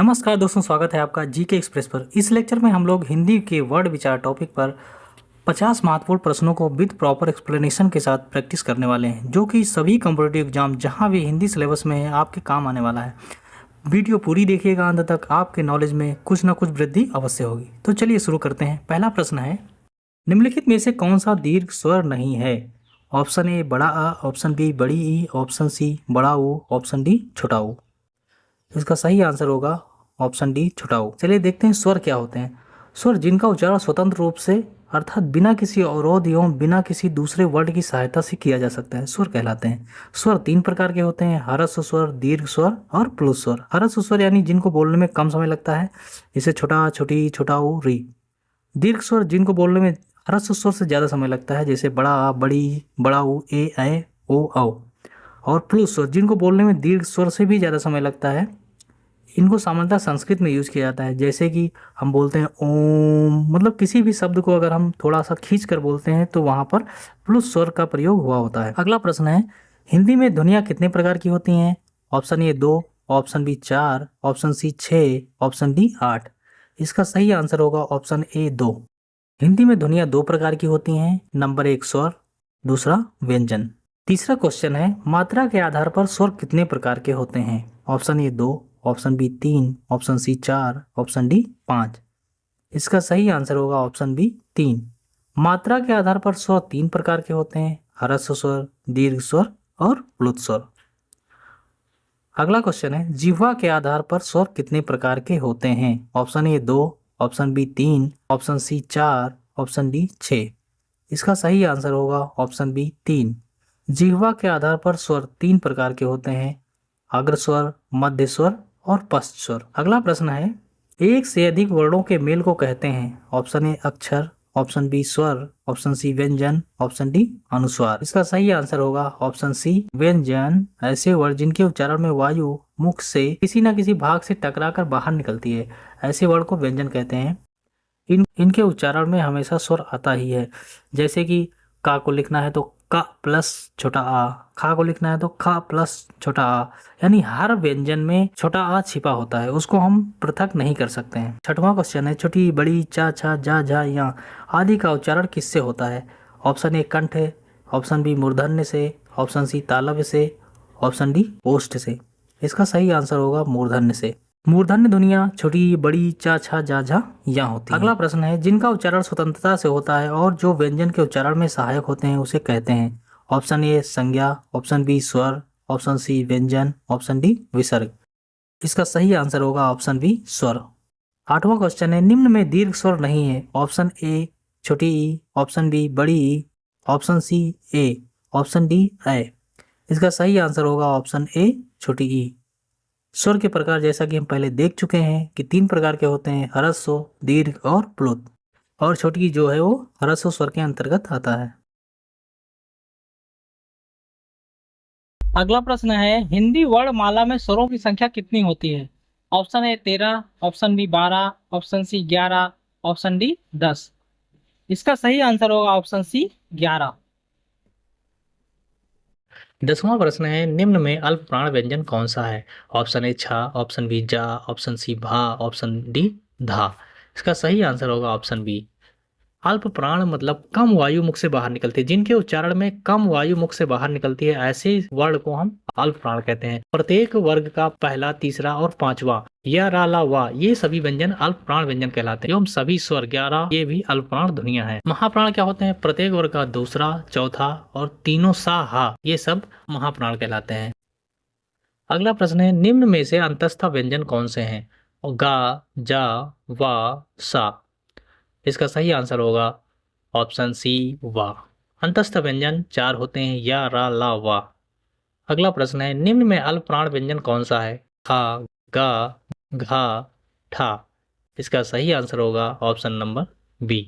नमस्कार दोस्तों, स्वागत है आपका जीके एक्सप्रेस पर। इस लेक्चर में हम लोग हिंदी के वर्ड विचार टॉपिक पर 50 महत्वपूर्ण प्रश्नों को विद प्रॉपर एक्सप्लेनेशन के साथ प्रैक्टिस करने वाले हैं, जो कि सभी कॉम्पिटिटिव एग्जाम जहां भी हिंदी सिलेबस में है आपके काम आने वाला है। वीडियो पूरी देखिएगा, अंत तक आपके नॉलेज में कुछ ना कुछ वृद्धि अवश्य होगी। तो चलिए शुरू करते हैं। पहला प्रश्न है, निम्नलिखित में से कौन सा दीर्घ स्वर नहीं है? ऑप्शन ए बड़ा आ, ऑप्शन बी बड़ी ई, ऑप्शन सी बड़ा ओ, ऑप्शन डी छोटा ओ। इसका सही आंसर होगा ऑप्शन डी छोटा ओ। चलिए देखते हैं स्वर क्या होते हैं। स्वर जिनका उच्चारण स्वतंत्र रूप से अर्थात बिना किसी अवरोध एवं बिना किसी दूसरे वर्ड की सहायता से किया जा सकता है, स्वर कहलाते हैं। स्वर तीन प्रकार के होते हैं, ह्रस्व स्वर, दीर्घ स्वर और प्लुत स्वर। ह्रस्व स्वर यानी जिनको बोलने में कम समय लगता है, जैसे छोटा, छोटी, छोटा ओ, री। दीर्घ स्वर जिनको बोलने में ह्रस्व स्वर से ज़्यादा समय लगता है, जैसे बड़ा आ, बड़ी, बड़ा ऊ, ए, ओ, औ। और प्लुत स्वर जिनको बोलने में दीर्घ स्वर से भी ज़्यादा समय लगता है, इनको सामान्यतः संस्कृत में यूज किया जाता है। जैसे कि हम बोलते हैं ओम, मतलब किसी भी शब्द को अगर हम थोड़ा सा खींच कर बोलते हैं तो वहां पर प्लुत स्वर का प्रयोग हुआ होता है। अगला प्रश्न है, हिंदी में ध्वनियाँ कितने प्रकार की होती हैं? Option A 2, option B 4, option C 6, option D 8। इसका सही आंसर होगा ऑप्शन ए 2। हिंदी में ध्वनियाँ दो प्रकार की होती हैं, नंबर 1 स्वर, दूसरा व्यंजन। तीसरा क्वेश्चन है, मात्रा के आधार पर स्वर कितने प्रकार के होते हैं? Option A 2, option B 3, option C 4, option D 5। इसका सही आंसर होगा ऑप्शन बी 3। मात्रा के आधार पर स्वर तीन प्रकार के होते हैं, ह्रस्व स्वर, दीर्घ स्वर और प्लुत स्वर। अगला क्वेश्चन है, जिह्वा के आधार पर स्वर कितने प्रकार के होते हैं? Option A 2, option B 3, option C 4, option D 6। इसका सही आंसर होगा ऑप्शन बी 3। जिह्वा के आधार पर स्वर तीन प्रकार के होते हैं, अग्र स्वर, मध्य स्वर और पश्च स्वर। अगला प्रश्न है, एक से अधिक वर्णों के मेल को कहते हैं? ऑप्शन ए अक्षर, ऑप्शन बी स्वर, ऑप्शन सी व्यंजन, ऑप्शन डी अनुस्वार। इसका सही आंसर होगा ऑप्शन सी व्यंजन। ऐसे वर्ड जिनके उच्चारण में वायु मुख से किसी न किसी भाग से टकराकर बाहर निकलती है, ऐसे वर्ड को व्यंजन कहते हैं। इनके उच्चारण में हमेशा स्वर आता ही है। जैसे कि का को लिखना है तो का प्लस छोटा आ, खा को लिखना है तो खा प्लस छोटा आ, यानी हर व्यंजन में छोटा आ छिपा होता है, उसको हम पृथक नहीं कर सकते हैं। छठवां क्वेश्चन है, छोटी, बड़ी, चा, छा, जा, झा, या आदि का उच्चारण किससे होता है? ऑप्शन ए कंठ, ऑप्शन बी मूर्धन्य से, ऑप्शन सी तालव्य से, ऑप्शन डी ओष्ठ से। इसका सही आंसर होगा मूर्धन्य से। मूर्धन्य ध्वनियाँ छोटी, बड़ी, चा, छा, जा, झा, या होती हैं। अगला प्रश्न है, जिनका उच्चारण स्वतंत्रता से होता है और जो व्यंजन के उच्चारण में सहायक होते हैं उसे कहते हैं? ऑप्शन ए संज्ञा, ऑप्शन बी स्वर, ऑप्शन सी व्यंजन, ऑप्शन डी विसर्ग। इसका सही आंसर होगा ऑप्शन बी स्वर। आठवां क्वेश्चन है, निम्न में दीर्घ स्वर नहीं है? ऑप्शन ए छोटी ई, ऑप्शन बी बड़ी ई, ऑप्शन सी ए, ऑप्शन डी ए। इसका सही आंसर होगा ऑप्शन ए छोटी ई। स्वर के प्रकार जैसा कि हम पहले देख चुके हैं कि तीन प्रकार के होते हैं, ह्रस्व, दीर्घ और प्लुत, और छोटी जो है वो ह्रस्व स्वर के अंतर्गत आता है। अगला प्रश्न है, हिंदी वर्णमाला में स्वरों की संख्या कितनी होती है? Option A 13, option B 12, option C 11, option D 10। इसका सही आंसर होगा ऑप्शन सी 11। 10वां प्रश्न है, निम्न में अल्प प्राण व्यंजन कौन सा है? ऑप्शन ए छा, ऑप्शन बी जा, ऑप्शन सी भा, ऑप्शन डी धा। इसका सही आंसर होगा ऑप्शन बी। अल्प प्राण मतलब कम वायु मुख से बाहर निकलती है, जिनके उच्चारण में कम वायु मुख से बाहर निकलती है, ऐसे वर्ण को हम अल्प प्राण कहते हैं। प्रत्येक वर्ग का पहला, तीसरा और पांचवा या रा ला वा, ये सभी व्यंजन अल्प प्राण व्यंजन कहलाते हैं। एवं सभी स्वर 11 ये भी अल्प प्राण ध्वनियां हैं। महाप्राण क्या होते हैं? प्रत्येक वर्ग का दूसरा, चौथा और तीनों सा हा, ये सब महाप्राण कहलाते हैं। अगला प्रश्न है, निम्न में से अंतस्थ व्यंजन कौन से हैं? गा, जा, वा, सा। इसका सही आंसर होगा ऑप्शन सी वा। अंतस्थ व्यंजन 4 होते हैं, या, रा, ला, वा। अगला प्रश्न है, निम्न में अल्प प्राण व्यंजन कौन सा है? खा, गा, घा, ठा। इसका सही आंसर होगा ऑप्शन नंबर बी।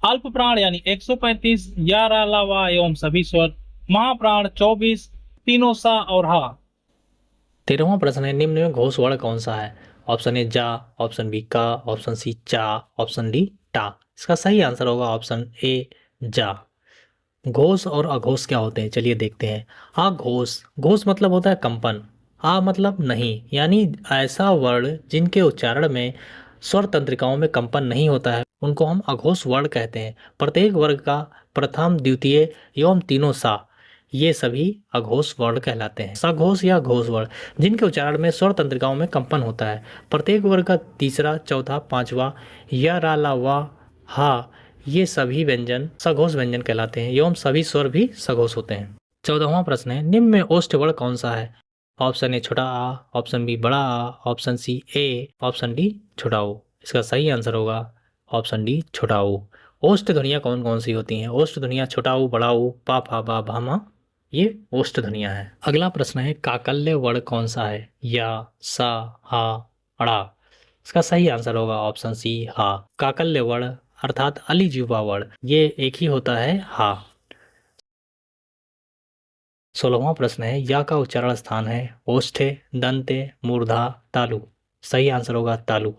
अल्प प्राण यानी 135, या रा ला वा एवं सभी स्वर। महाप्राण 24, तीनों सा और हा। 13वां प्रश्न है, निम्न में घोष वर्ण कौन सा है? ऑप्शन ए जा, ऑप्शन बी का, ऑप्शन सी चा, ऑप्शन डी टा। इसका सही आंसर होगा ऑप्शन ए जा। घोष और अघोष क्या होते हैं? चलिए देखते हैं। अघोष, घोष मतलब होता है कंपन, आ मतलब नहीं, यानी ऐसा वर्ण जिनके उच्चारण में स्वर तंत्रिकाओं में कंपन नहीं होता है उनको हम अघोष वर्ण कहते हैं। प्रत्येक वर्ग का प्रथम, द्वितीय एवं तीनों सा, ये सभी अघोष वर्ण कहलाते हैं। सघोष या घोष वर्ण जिनके उच्चारण में स्वर तंत्रिकाओं में कंपन होता है। प्रत्येक वर्ग का तीसरा, चौथा, पांचवा या, रा, ला, वा, हा, ये सभी व्यंजन सघोष व्यंजन कहलाते हैं एवं सभी स्वर भी सघोष होते हैं। 14वां प्रश्न है, निम्न में ओष्ठ वर्ण कौन सा है? ऑप्शन ए छोटा आ, ऑप्शन बी बड़ा आ, ऑप्शन सी ए, ऑप्शन डी छोटा ओ। इसका सही आंसर होगा ऑप्शन डी छोटा ओ। ओष्ठ ध्वनियाँ कौन कौन सी होती हैं? ओष्ठ ध्वनियाँ छोटा ऊ, बड़ा ऊ, पा, फा, बा, भा, मा, ये ओष्ठ ध्वनियाँ हैं। अगला प्रश्न है, काकल्य वर्ण कौन सा है? या, सा, हा, अड़ा। इसका सही आंसर होगा ऑप्शन सी हा। काकल्य वर्ण अर्थात अलिजिह्वा वर्ण ये एक ही होता है हा। 16वां प्रश्न है, या का उच्चारण स्थान है ओष्ठे, दंते, मूर्धा, तालु। सही आंसर होगा तालु।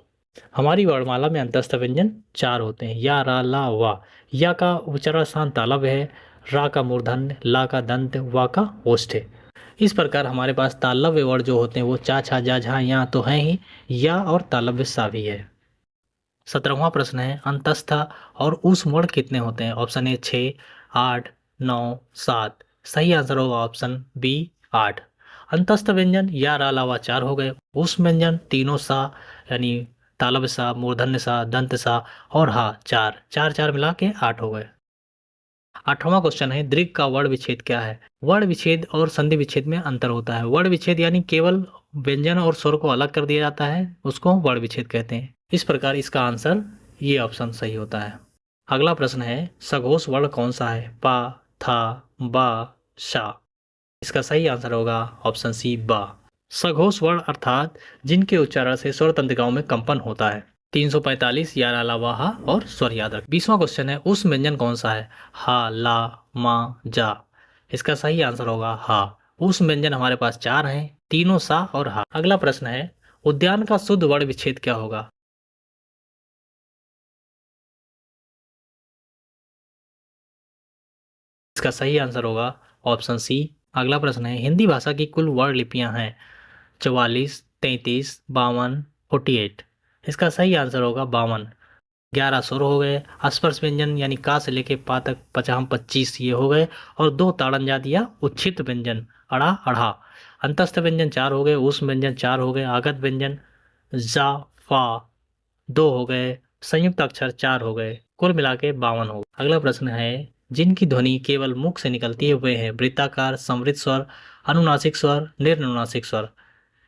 हमारी वर्णमाला में अंतस्थ व्यंजन 4 होते हैं, या, रा, ला, वा। या का उच्चारण स्थान तालव्य है, रा का मूर्धन्य, ला का दंत, वा का ओष्ठे। इस प्रकार हमारे पास तालव्य वर्ण जो होते हैं वो चा, छा, जा, झा, या तो हैं ही, या और तालव्य सा भी है। 17वां प्रश्न है, अंतस्थ और उष्म वर्ण कितने होते हैं? ऑप्शन ए 6, 8, 9, 7। सही आंसर होगा ऑप्शन बी 8। अंतस्थ व्यंजन या, रा, ला, वा 4 हो गए। उष्म व्यंजन तीनों सा यानी तालव्य सा, मूर्धन्य सा, दंत सा और हा 4 4 4 मिला के 8 हो गए। 8वां क्वेश्चन है, दीर्घ का वर्ण विच्छेद क्या है? वर्ण विच्छेद और संधि विच्छेद में अंतर होता है। वर्ण विच्छेद यानी केवल व्यंजन और स्वर को अलग कर दिया जाता है, उसको वर्ण विच्छेद कहते हैं। इस प्रकार इसका आंसर ये ऑप्शन सही होता है। अगला प्रश्न है, सघोष वर्ण कौन सा है? पा, था, बा, शा। इसका सही आंसर होगा ऑप्शन सी बा। सघोष वर्ण अर्थात जिनके उच्चारण से स्वर तंत्रिकाओं में कंपन होता है। 345 या, रा, ला, वा, हा और स्वर याद रख। 20वां क्वेश्चन है, उस व्यंजन कौन सा है? हा, ला, मा, जा। इसका सही आंसर होगा हा। उस व्यंजन हमारे पास 4 हैं, तीनों सा और हा। अगला प्रश्न है, उद्यान का शुद्ध वर्ण विच्छेद क्या होगा? इसका सही आंसर होगा ऑप्शन सी। अगला प्रश्न है, हिंदी भाषा की कुल वर्ण लिपियां हैं 44, 33, 52, 48। इसका सही आंसर होगा 52। 11 सुर हो गए। स्पर्श व्यंजन यानी का से लेके पा तक 50, 25 ये हो गए और 2 ताड़न जाति या उच्छित व्यंजन अड़ा, अढ़ा। अंतस्थ व्यंजन 4 हो गए, उष्म व्यंजन 4 हो गए, आगत व्यंजन जा, फा 2 हो गए, संयुक्त अक्षर 4 हो गए, कुल मिला के 52 हो गए। अगला प्रश्न है, जिनकी ध्वनि केवल मुख से निकलती है वे हैं वृत्ताकार, समृद्ध स्वर, अनुनासिक स्वर, निर्नुनासिक स्वर।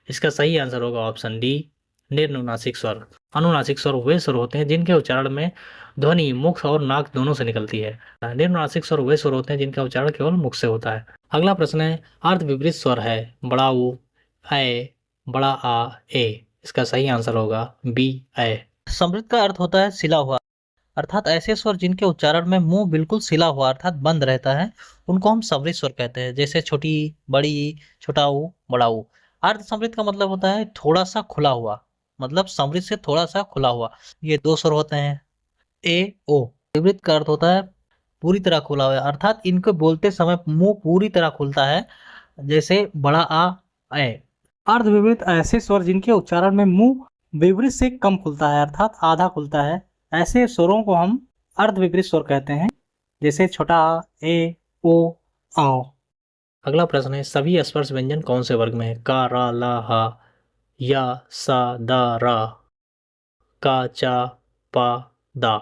इसका सही आंसर होगा ऑप्शन डी निर्नुनासिक स्वर। अनुनासिक स्वर वे स्वर होते हैं जिनके उच्चारण में ध्वनि मुख और नाक दोनों से निकलती है। निर्नुनासिक स्वर वे स्वर होते हैं जिनका उच्चारण केवल मुख से होता है। अगला प्रश्न है, अर्ध विपरीत स्वर है बड़ा ऊ, ए, बड़ा आ, ए। इसका सही आंसर होगा बी, ए। समृद्ध का अर्थ होता है सिला हुआ, अर्थात ऐसे स्वर जिनके उच्चारण में मुंह बिल्कुल सिला हुआ अर्थात बंद रहता है उनको हम समृद्ध स्वर कहते हैं, जैसे छोटी, बड़ी, छोटा ऊ, बड़ा ऊ। अर्ध समृद्ध का मतलब होता है थोड़ा सा खुला हुआ, मतलब समृद्ध से थोड़ा सा खुला हुआ। ये 2 स्वर होते हैं ए, ओ। विपरीत का अर्थ होता है पूरी तरह खुला हुआ, अर्थात इनको बोलते समय मुंह पूरी तरह खुलता है, जैसे बड़ा आ, ए। अर्ध विपरीत ऐसे स्वर जिनके उच्चारण में मुंह विपरीत से कम खुलता है, अर्थात आधा खुलता है, ऐसे स्वरों को हम अर्ध विपरीत स्वर कहते हैं, जैसे छोटा आ, ए, ओ, आओ। अगला प्रश्न है, सभी स्पर्श व्यंजन कौन से वर्ग में है? का, रा, ला, हा, या, सा, दा, रा, का, चा, पा, दा।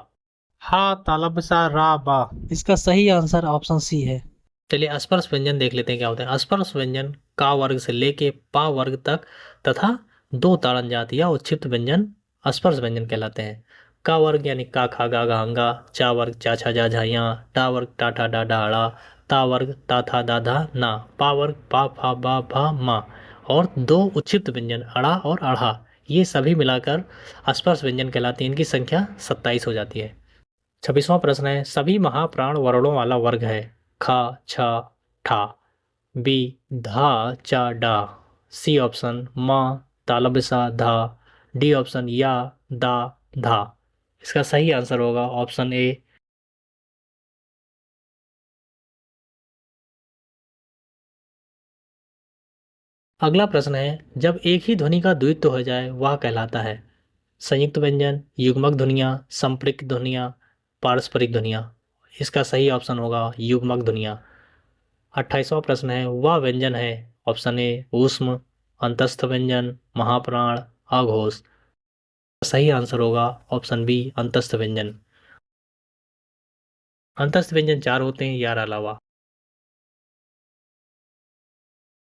हा, तालब सा, रा, बा। इसका सही आंसर ऑप्शन सी है। चलिए स्पर्श व्यंजन देख लेते हैं क्या होते हैं। स्पर्श व्यंजन का वर्ग से लेके पा वर्ग तक तथा 2 ताड़न जाति या उच्छिप्त व्यंजन स्पर्श व्यंजन कहलाते हैं। का वर्ग यानी का, खा, गा, गा, हंगा। चा वर्ग चा, छा, जा, झा, या। टा वर्ग टा, ठा, डा, डा, अड़ा। ता वर्ग ता, था, दा, धा, ना। पा वर्ग पा, फा, बा, भा, मा। और 2 उच्छिप्त व्यंजन अड़ा और अढ़ा, ये सभी मिलाकर स्पर्श व्यंजन कहलाते हैं। इनकी संख्या 27 हो जाती है। 26वां प्रश्न है, सभी महाप्राण वर्णों वाला वर्ग है खा, छा, ठा। बी, धा, चा, डा। सी ऑप्शन मा, तालब सा, धा। डी ऑप्शन या, दा, धा। इसका सही आंसर होगा ऑप्शन ए। अगला प्रश्न है, जब एक ही ध्वनि का द्वित्व हो जाए वह कहलाता है संयुक्त व्यंजन, युग्मक ध्वनियाँ, संपृक्त ध्वनियाँ, पारस्परिक ध्वनियाँ। इसका सही ऑप्शन होगा युग्मक ध्वनियाँ। 28वां प्रश्न है, वह व्यंजन है ऑप्शन ए ऊष्म, अंतस्थ व्यंजन, महाप्राण, अघोष। सही आंसर होगा ऑप्शन बी अंतस्थ व्यंजन। अंतस्थ व्यंजन 4 होते हैं यार अलावा।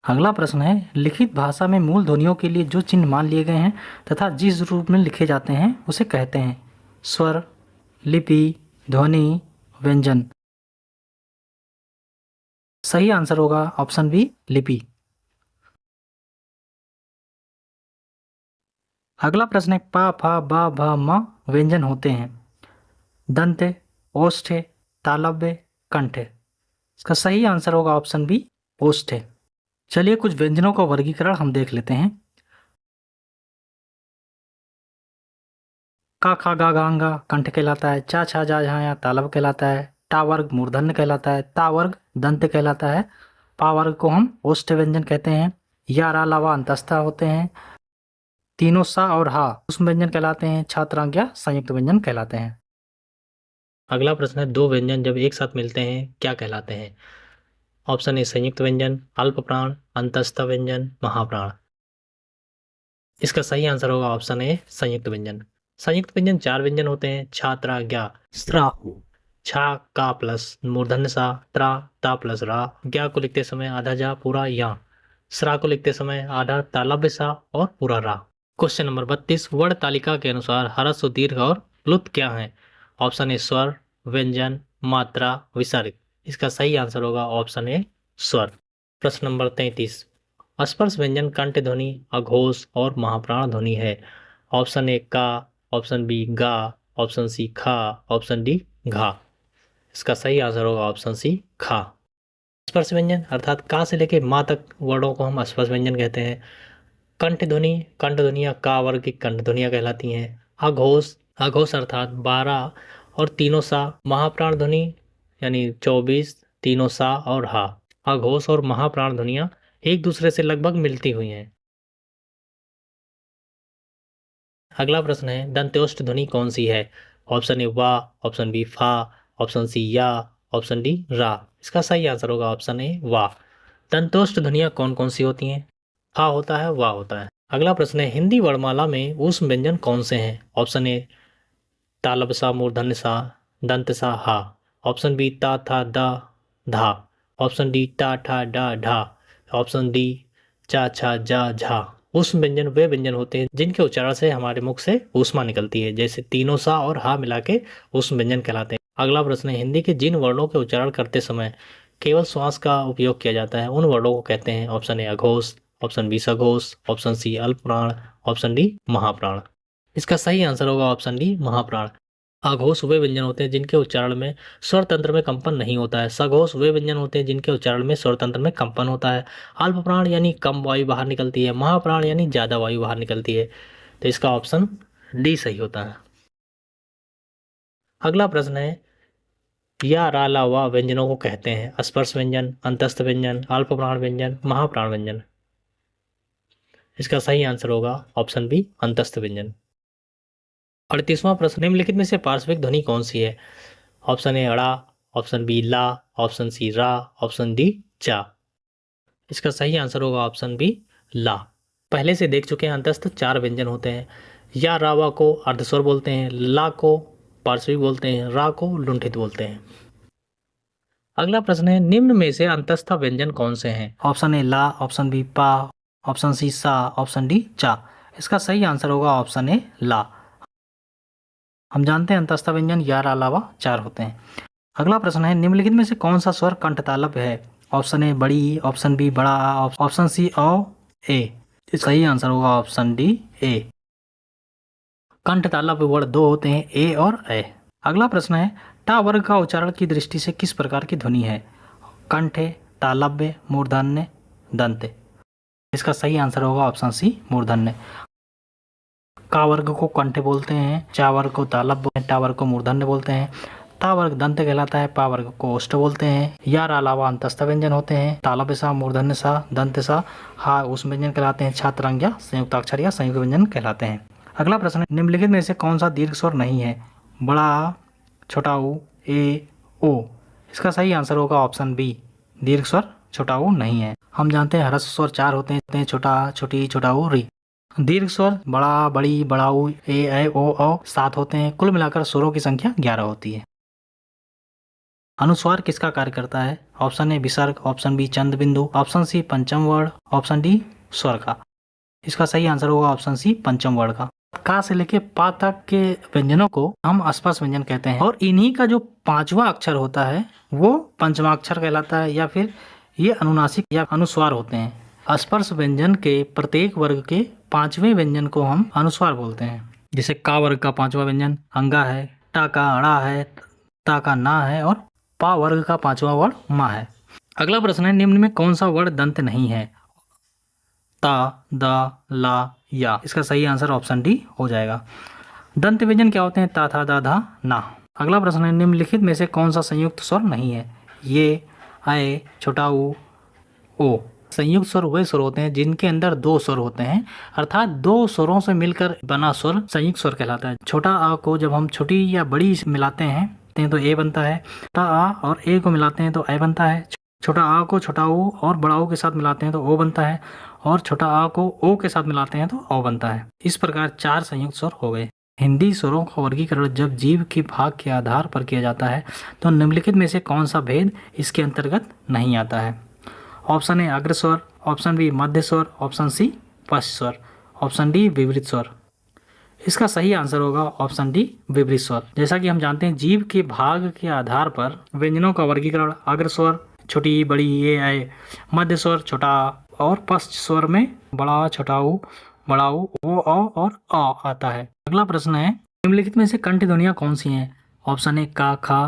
अगला प्रश्न है, लिखित भाषा में मूल ध्वनियों के लिए जो चिन्ह मान लिए गए हैं तथा जिस रूप में लिखे जाते हैं उसे कहते हैं स्वर, लिपि, ध्वनि, व्यंजन। सही आंसर होगा ऑप्शन बी लिपि। अगला प्रश्न है, पा, फा, बा, भा, म व्यंजन होते हैं दंत, ओष्ठ, तालव्य, कंठ। इसका सही आंसर होगा ऑप्शन बी ओष्ठ। चलिए कुछ व्यंजनों का वर्गीकरण हम देख लेते हैं। का, खा, गा, गांगा कंठ कहलाता है। चा, छा, जा, झाया तालव कहलाता है। टा वर्ग मूर्धन्य कहलाता है। ता वर्ग दंत कहलाता है। पा वर्ग को हम ओष्ठ व्यंजन कहते हैं। या, रा, लावा अंतस्था होते हैं। तीनों सा और हा ऊष्म व्यंजन कहलाते हैं। छात्राज्ञा संयुक्त व्यंजन कहलाते हैं। अगला प्रश्न है, दो व्यंजन जब एक साथ मिलते हैं क्या कहलाते हैं? ऑप्शन ए संयुक्त व्यंजन, अल्प प्राण, अंतस्थ व्यंजन, महाप्राण। इसका सही आंसर होगा ऑप्शन ए संयुक्त व्यंजन। संयुक्त व्यंजन 4 व्यंजन होते हैं छात्रा ज्ञा स्त्रा। छा का प्लस मूर्धन्य सा, त्रा ता प्लस रा। ज्ञा को लिखते समय आधा जा पूरा या। स्रा को लिखते समय आधा तालव्य सा और पूरा रा। क्वेश्चन नंबर 32, वर्ण तालिका के अनुसार ह्रस्व, दीर्घ और प्लुत क्या है? ऑप्शन ए स्वर, व्यंजन, मात्रा, विसर्ग। इसका सही आंसर होगा ऑप्शन ए स्वर। प्रश्न नंबर 33, स्पर्श व्यंजन कंठ ध्वनि, अघोष और महाप्राण ध्वनि है। ऑप्शन ए का, ऑप्शन बी गा, ऑप्शन सी खा, ऑप्शन डी घा। इसका सही आंसर होगा ऑप्शन सी खा। स्पर्श व्यंजन अर्थात का से लेके माँ तक वर्णों को हम स्पर्श व्यंजन कहते हैं। कंठ ध्वनि, कंठ ध्वनियाँ का वर्ग की कंठ ध्वनियाँ कहलाती हैं। अघोष, अघोष अर्थात 12 और तीनों सा। महाप्राण ध्वनि यानी 24, तीनों सा और हा। अघोष और महाप्राण ध्वनियाँ एक दूसरे से लगभग मिलती हुई हैं। अगला प्रश्न है, दंत्योष्ठ ध्वनि कौन सी है? ऑप्शन ए वा, ऑप्शन बी फा, ऑप्शन सी या, ऑप्शन डी रा। इसका सही आंसर होगा ऑप्शन ए वा। दंतोष्ठ ध्वनियाँ कौन कौन सी होती हैं? फा होता है, वा होता है। अगला प्रश्न है, हिंदी वर्णमाला में ऊष्म व्यंजन कौन से हैं? ऑप्शन ए तालब सा, मूर्धन्य सा, दंत सा, हा। ऑप्शन बी ता, था, दा, धा। ऑप्शन डी टा, ठा, डा, ढा। ऑप्शन डी चा, छा, जा, झा। ऊष्म व्यंजन वे व्यंजन होते हैं जिनके उच्चारण से हमारे मुख से ऊष्मा निकलती है, जैसे तीनों सा और हा मिला के ऊष्म व्यंजन कहलाते हैं। अगला प्रश्न है, हिंदी के जिन वर्णों के उच्चारण करते समय केवल श्वास का उपयोग किया जाता है उन वर्णों को कहते हैं। ऑप्शन ए अघोष, ऑप्शन बी सघोष, ऑप्शन सी अल्पप्राण, ऑप्शन डी महाप्राण। इसका सही आंसर होगा ऑप्शन डी महाप्राण। अघोष वे व्यंजन होते हैं जिनके उच्चारण में स्वर तंत्र में कंपन नहीं होता है। सघोष वे व्यंजन होते हैं जिनके उच्चारण में स्वर तंत्र में कंपन होता है। अल्प प्राण यानी कम वायु बाहर निकलती है। महाप्राण यानी ज्यादा वायु बाहर निकलती है। तो इसका ऑप्शन डी सही होता है। अगला प्रश्न है, या, रा, ला, वा व्यंजनों को कहते हैं स्पर्श व्यंजन, अंतस्थ व्यंजन, अल्प प्राण व्यंजन, महाप्राण व्यंजन। इसका सही आंसर होगा ऑप्शन बी अंतस्थ व्यंजन। 38वां प्रश्न, निम्नलिखित में से पार्श्विक ध्वनि कौन सी है? ऑप्शन ए अड़ा, ऑप्शन बी ला, ऑप्शन सी रा, ऑप्शन डी चा। इसका सही आंसर होगा ऑप्शन बी ला। पहले से देख चुके हैं अंतस्थ 4 व्यंजन होते हैं। या, रावा को अर्धस्वर बोलते हैं, ला को पार्श्विक बोलते हैं, रा को लुंठित बोलते हैं। अगला प्रश्न है, निम्न में से अंतस्थ व्यंजन कौन से हैं? ऑप्शन ए ला, ऑप्शन बी पा, ऑप्शन सी सा, ऑप्शन डी चा। इसका सही आंसर होगा ऑप्शन ए ला। हम जानते हैं अंतस्थ व्यंजन या, रा, ला, वा 4 होते हैं। अगला प्रश्न है, निम्नलिखित में से कौन सा स्वर कंठ तालव्य है? ऑप्शन ए बड़ी, ऑप्शन बी बड़ा, ऑप्शन सी औ ए। सही आंसर होगा ऑप्शन डी ए। कंठ तालव्य वर्ण 2 होते हैं, ए और ए। अगला प्रश्न है, टा वर्ग का उच्चारण की दृष्टि से किस प्रकार की ध्वनि है? कंठ, तालव्य, मूर्धन्य, दंत। इसका सही आंसर होगा ऑप्शन सी मूर्धन्य। का वर्ग को कंठ बोलते हैं, चा वर्ग को तालव्य, टा वर्ग को मूर्धन्य बोलते हैं। ता वर्ग दंत कहलाता है, पा वर्ग को ओष्ठ बोलते हैं। यार अलावा अंतस्थ व्यंजन होते हैं, तालव्य सा, मूर्धन्य सा, दंत सा, हा उस व्यंजन कहलाते हैं, छात्रांग या संयुक्ताक्षर या संयुक्त व्यंजन कहलाते हैं। अगला प्रश्न है, निम्नलिखित में से कौन सा दीर्घ स्वर नहीं है? बड़ा, छोटा ऊ, ए, ओ। इसका सही आंसर होगा ऑप्शन बी, दीर्घ स्वर छोटा ऊ नहीं है। हम जानते हैं ह्रस्व स्वर 4 होते हैं, छोटा, छोटी, छोटा ऊ, री। दीर्घ स्वर बड़ा, बड़ी, बड़ाऊ, ए, ओ 7 होते हैं। कुल मिलाकर स्वरों की संख्या 11 होती है। अनुस्वार किसका कार्य करता है? ऑप्शन ए विसर्ग, ऑप्शन बी चंद्र बिंदु, ऑप्शन सी पंचम वर्ण, ऑप्शन डी स्वर का। इसका सही आंसर होगा ऑप्शन सी पंचम वर्ण का। का से लेके पा तक के व्यंजनों को हम स्पर्श व्यंजन कहते हैं और इन्हीं का जो 5वां अक्षर होता है वो पंचमाक्षर कहलाता है या फिर ये अनुनासिक या अनुस्वार होते हैं। स्पर्श व्यंजन के प्रत्येक वर्ग के 5वें व्यंजन को हम अनुस्वार बोलते हैं। जैसे का वर्ग का 5वां व्यंजन अंगा है, टा का अड़ा है, ता का ना है और पा वर्ग का 5वां वर्ण मा है। अगला प्रश्न है, निम्न में कौन सा वर्ण दंत नहीं है? ता, दा, ला, या। इसका सही आंसर ऑप्शन डी हो जाएगा। दंत व्यंजन क्या होते हैं? ता, था, दा, धा, ना। अगला प्रश्न है, निम्नलिखित में से कौन सा संयुक्त स्वर नहीं है? ये, आए, छोटा ऊ, ओ। संयुक्त स्वर वे स्वर होते हैं जिनके अंदर 2 स्वर होते हैं, अर्थात 2 स्वरों से मिलकर बना स्वर संयुक्त स्वर कहलाता है। छोटा आ को जब हम छोटी या बड़ी मिलाते हैं तो ए बनता है, छोटा आ और ए को मिलाते हैं तो ए बनता है, छोटा आ को छोटा ओ और बड़ा ओ के साथ मिलाते हैं तो ओ बनता है, और छोटा आ को ओ के साथ मिलाते हैं तो ओ बनता है। इस प्रकार 4 संयुक्त स्वर हो गए। हिंदी स्वरों का वर्गीकरण जब जीव के भाग के आधार पर किया जाता है तो निम्नलिखित में से कौन सा भेद इसके अंतर्गत नहीं आता है? ऑप्शन ए अग्र स्वर, ऑप्शन बी मध्य स्वर, ऑप्शन सी पश्च स्वर, ऑप्शन डी विपरीत स्वर। इसका सही आंसर होगा ऑप्शन डी विपरीत स्वर। जैसा कि हम जानते हैं जीव के भाग के आधार पर व्यंजनों का वर्गीकरण अग्र स्वर छोटी, बड़ी, ये, आए, मध्य स्वर छोटा और पश्च स्वर में बड़ा, छोटा ऊ, बड़ा ऊ, ओ और आ आता है। अगला प्रश्न है, निम्नलिखित में से कंठ ध्वनियाँ कौन सी हैं? ऑप्शन ए का, खा,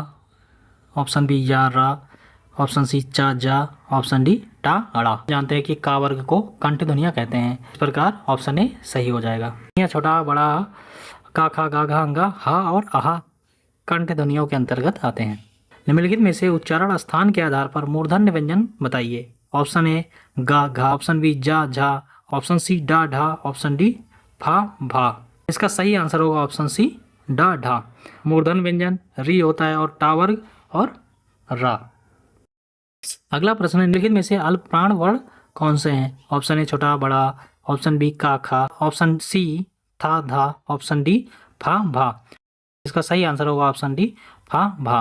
ऑप्शन बी या, रा, ऑप्शन सी चा, जा, ऑप्शन डी टा, अड़ा। जानते हैं कि का वर्ग को कंठ ध्वनियाँ कहते हैं। इस प्रकार ऑप्शन ए सही हो जाएगा। छोटा, बड़ा, का, खा, गा, घा, अंगा, हा और आहा कंठ ध्वनियों के अंतर्गत आते हैं। निम्नलिखित में से उच्चारण स्थान के आधार पर मूर्धन्य व्यंजन बताइए। ऑप्शन ए गा, घा, ऑप्शन बी जा, झा, ऑप्शन सी डा, ढा, ऑप्शन डी फा, भा। इसका सही आंसर होगा ऑप्शन सी डा, ढा। मूर्धन्य व्यंजन री होता है और टा वर्ग और रा। अगला प्रश्न है, निम्नलिखित में से अल्प प्राण वर्ण कौन से हैं? ऑप्शन ए छोटा, बड़ा, ऑप्शन बी का, खा, ऑप्शन सी था, धा, ऑप्शन डी फा, भा। इसका सही आंसर होगा ऑप्शन डी फा, भा।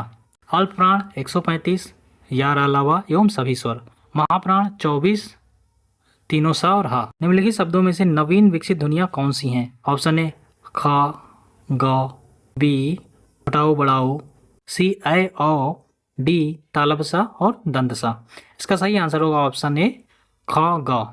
अल्प प्राण 135, यार अलावा एवं सभी स्वर। महाप्राण 24, तीनों सा और हा। निम्नलिखित शब्दों में से नवीन विकसित ध्वनियाँ कौन सी हैं? ऑप्शन ए खा, ग, बी छोटाऊ बड़ाऊ, सी ऐ औ, डी तालव्य सा और दंत सा। इसका सही आंसर होगा ऑप्शन ए ख, ग।